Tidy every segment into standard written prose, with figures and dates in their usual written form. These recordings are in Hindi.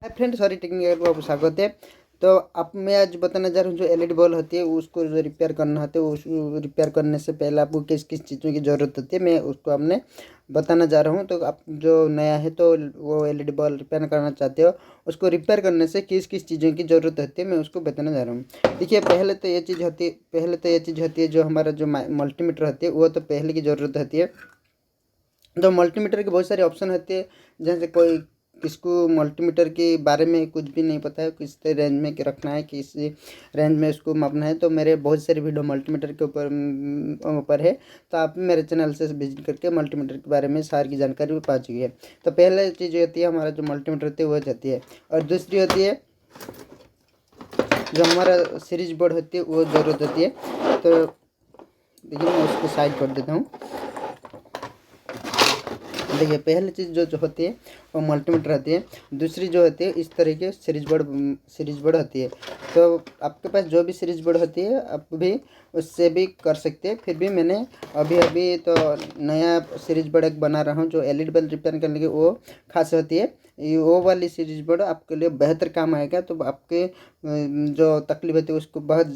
हाय फ्रेंड, सॉरी टेक्निकल को आपको स्वागत है। तो आप मैं आज बताना चाह रहा हूँ जो एलईडी बल्ब होती है उसको जो रिपेयर करना होता है, उस रिपेयर करने से पहले आपको किस किस चीज़ों की ज़रूरत होती है मैं उसको आपने बताना चाह रहा हूँ। तो आप जो नया है तो वो एलईडी बल्ब रिपेयर करना चाहते हो, उसको रिपेयर करने से किस किस चीज़ों की ज़रूरत होती है मैं उसको बताना चाह रहा हूँ। देखिए, पहले तो ये चीज़ होती है जो हमारा जो मल्टीमीटर होती है वो तो पहले की ज़रूरत होती है। तो मल्टीमीटर के बहुत सारे ऑप्शन होते हैं, जैसे कोई किसको मल्टीमीटर के बारे में कुछ भी नहीं पता है, किस रेंज में रखना है, किस रेंज में इसको मापना है। तो मेरे बहुत सारे वीडियो मल्टीमीटर के ऊपर है। तो आप मेरे चैनल से विजिट करके मल्टीमीटर के बारे में सारी की जानकारी पा चुकी है। तो पहले चीज़ होती है हमारा जो मल्टीमीटर होती है वो जाती है, और दूसरी होती है जो हमारा सीरीज बोर्ड होती है वो ज़रूरत होती है। तो देखिए, मैं उसको साइड कर देता हूँ। देखिए, पहली चीज़ जो होती है वो मल्टीमीटर होती है, दूसरी जो होती है इस तरह के सीरीज बोर्ड होती है। तो आपके पास जो भी सीरीज बोर्ड होती है आप भी उससे भी कर सकते हैं। फिर भी मैंने अभी अभी तो नया सीरीज बोर्ड एक बना रहा हूँ जो एलईडी बल्ब रिपेयर करने की वो खास होती है। वो वाली सीरीज बोर्ड आपके लिए बेहतर काम आएगा। तो आपके जो तकलीफ होती है उसको बहुत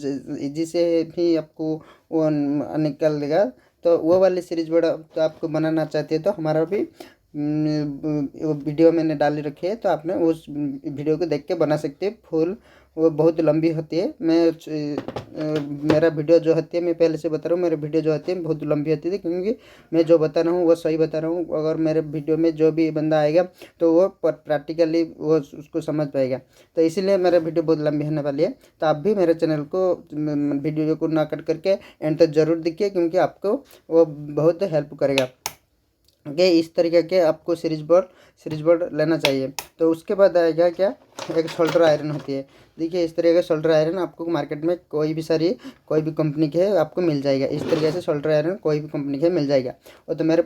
ईजी से भी आपको वो निकाल देगा। तो वो वाली सीरीज बोर्ड तो आपको बनाना चाहते हैं तो हमारा भी वो वीडियो मैंने डाल रखी है, तो आपने उस वीडियो को देख के बना सकते हैं। फुल वो बहुत लंबी होती है। मेरा वीडियो जो होती है, मैं पहले से बता रहा हूँ, मेरे वीडियो जो होती है बहुत लंबी होती है, क्योंकि मैं जो बता रहा हूँ वो सही बता रहा हूँ। अगर मेरे वीडियो में जो भी बंदा आएगा तो वो प्रैक्टिकली वो उसको समझ पाएगा। तो इसीलिए मेरा वीडियो बहुत लंबी होने वाली है। तो आप भी मेरे चैनल को वीडियो को ना कट करके एंड तक जरूर देखिए, क्योंकि आपको वो बहुत हेल्प करेगा। ओके, इस तरीके के आपको सीरीज बोर्ड लेना चाहिए। तो उसके बाद आएगा क्या, एक शोल्डर आयरन होती है। देखिए, इस तरीके का शोल्डर आयरन आपको मार्केट में कोई भी कंपनी के है आपको मिल जाएगा। इस तरीके से शोल्डर आयरन कोई भी कंपनी के मिल जाएगा। और तो मेरे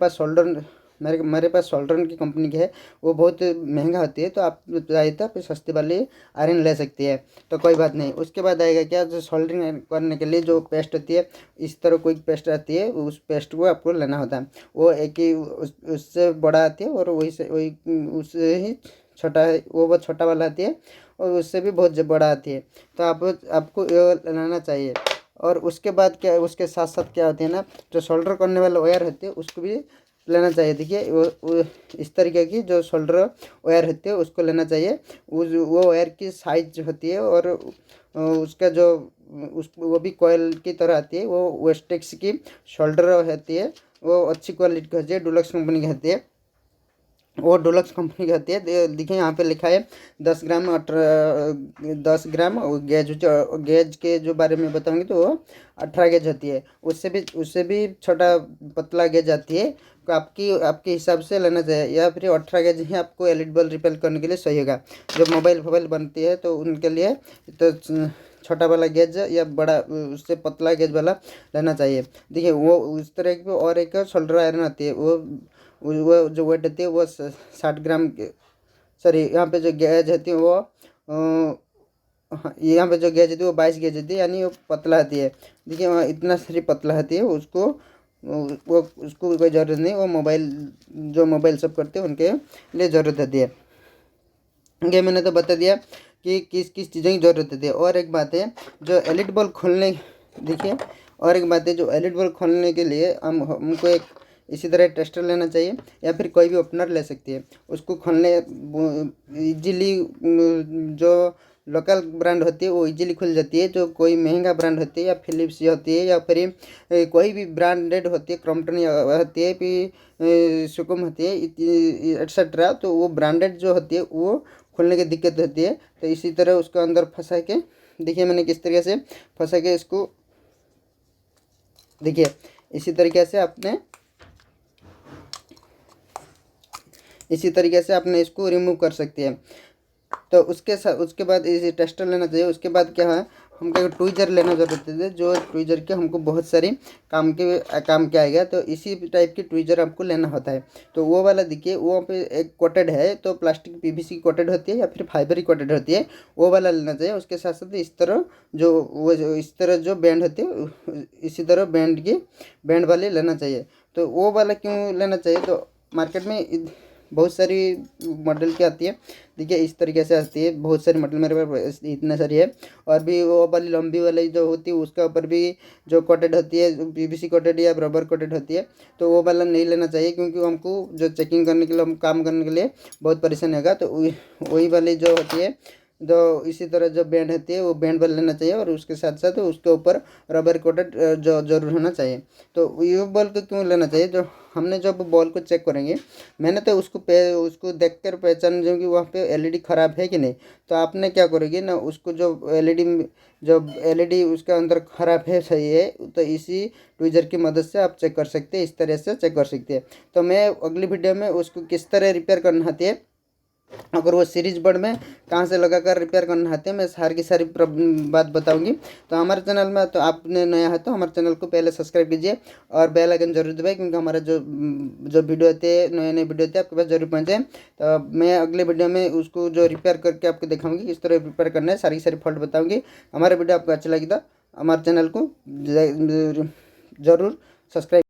पास सोल्डरन की कंपनी की है, वो बहुत महंगा होती है। तो आप चाहे तो आप सस्ती वाली आयरन ले सकती है, तो कोई बात नहीं। उसके बाद आएगा क्या, जो सोल्डरिंग करने के लिए जो पेस्ट होती है, इस तरह कोई पेस्ट आती है, उस पेस्ट को आपको लेना होता है। वो एक ही उससे बड़ा आती है, और वही उससे ही छोटा है, वो बहुत छोटा वाला आती है, और उससे भी बहुत बड़ा आती है। तो आपको ये लेना चाहिए। और उसके बाद क्या, उसके साथ साथ क्या होती है ना, जो सोल्डर करने वाला वायर होती है उसको भी लेना चाहिए। देखिए, वो इस तरीके की जो शोल्डर वायर होती है उसको लेना चाहिए। वो वायर की साइज होती है, और उसका जो वो भी कॉयल की तरह आती है। वो वेस्टेक्स की शोल्डर होती है, वो अच्छी क्वालिटी की होती है, डुलक्स कंपनी की होती है। वो डुलक्स कंपनी की होती है। देखिए, यहाँ पे लिखा है 10 ग्राम 10 ग्राम। गेज के जो बारे में बताऊंगी तो वो 18 गेज होती है। उससे भी छोटा पतला गेज आती है। तो आपके हिसाब से लेना चाहिए, या फिर 18 गेज ही आपको एलईडी बल्ब रिपेयर करने के लिए सही होगा। जो मोबाइल बनती है तो उनके लिए तो छोटा वाला गेज या बड़ा उससे पतला गेज वाला लेना चाहिए। देखिए, वो उस तरह की और एक शोल्डर आयरन आती है। वो जो वेट होती है वो 60 ग्राम के, सॉरी, यहाँ पे जो गेज होती है वो हाँ, यहाँ पे जो गेज होती है वो 22 गेज होती है, यानी वो पतला होती है। देखिए, वहाँ इतना सारी पतला होती है, उसको कोई ज़रूरत नहीं। वो मोबाइल सब करते हैं उनके लिए ज़रूरत होती है। ये मैंने तो बता दिया कि किस किस चीज़ों की ज़रूरत होती है। और एक बात है, जो एलईडी बल्ब खोलने देखिए और एक बात है, जो एलईडी बल्ब खोलने के लिए हमको एक इसी तरह टेस्टर लेना चाहिए, या फिर कोई भी ओपनर ले सकती है। उसको खोलने इजीली जो लोकल ब्रांड होती है वो इजीली खुल जाती है। जो कोई महंगा ब्रांड होती है, या फिलिप्स होती है, या फिर कोई भी ब्रांडेड होती है, क्रॉम्पटन होती है, फिर सुकुम होती है, एट्सेट्रा, तो वो ब्रांडेड जो होती है वो खोलने की दिक्कत होती है। तो इसी तरह उसको अंदर फंसा के, देखिए मैंने किस तरीके से फंसा के इसको, देखिए इसी तरीके से आपने इसको रिमूव कर सकते हैं। तो उसके बाद इसे टेस्टर लेना चाहिए। उसके बाद क्या है, हमको एक ट्वीजर लेना जरूरत है, जो ट्वीजर के हमको बहुत सारी काम के आएगा। तो इसी टाइप की ट्वीजर आपको लेना होता है। तो वो वाला देखिए, वो पे एक कोटेड है, तो प्लास्टिक पीवीसी कोटेड होती है या फिर फाइबर की कोटेड होती है, वो वाला लेना चाहिए। उसके साथ साथ इस तरह जो बैंड होती है, इसी तरह बैंड वाली लेना चाहिए। तो वो वाला क्यों लेना चाहिए, तो मार्केट में बहुत सारी मॉडल की आती है। देखिए इस तरीके से आती है, बहुत सारी मॉडल मेरे पास इतना सारी है। और भी वो वाली लंबी वाली जो होती है उसका ऊपर भी जो कोटेड होती है, पीवीसी कोटेड या रबर कोटेड होती है, तो वो वाला नहीं लेना चाहिए, क्योंकि हमको जो चेकिंग करने के लिए, हम काम करने के लिए बहुत परेशानी होगा। तो वही वाली जो होती है, जो इसी तरह जो बैंड होती है वो बैंड वाला लेना चाहिए, और उसके साथ साथ उसके ऊपर रबर कोटेड जो जरूर होना चाहिए। तो ये बॉल को क्यों लेना चाहिए, जो हमने जब बॉल को चेक करेंगे, मैंने तो उसको देख कर पहचान जो कि वहाँ पे एलईडी ख़राब है कि नहीं। तो आपने क्या करोगे ना, उसको जो एलईडी उसका अंदर ख़राब है, सही है, तो इसी ट्वीजर की मदद से आप चेक कर सकते हैं, इस तरह से चेक कर सकते हैं। तो मैं अगली वीडियो में उसको किस तरह रिपेयर करना आती है, अगर वो सीरीज बोर्ड में कहाँ से लगा कर रिपेयर करना आते हैं, मैं सारी की सारी बात बताऊंगी। तो हमारे चैनल में, तो आपने नया है तो हमारे चैनल को पहले सब्सक्राइब कीजिए और बेल आइकन जरूर दबाइए, क्योंकि हमारा जो वीडियो होते हैं, नए नए वीडियो होते हैं, आपके पास जरूर पहुँचे। तो मैं अगले वीडियो में उसको जो रिपेयर करके आपको दिखाऊंगी, किस तरह रिपेयर करना है, सारी सारी फॉल्ट बताऊँगी। हमारा वीडियो आपको अच्छा लगी तो हमारे चैनल को ज़रूर सब्सक्राइब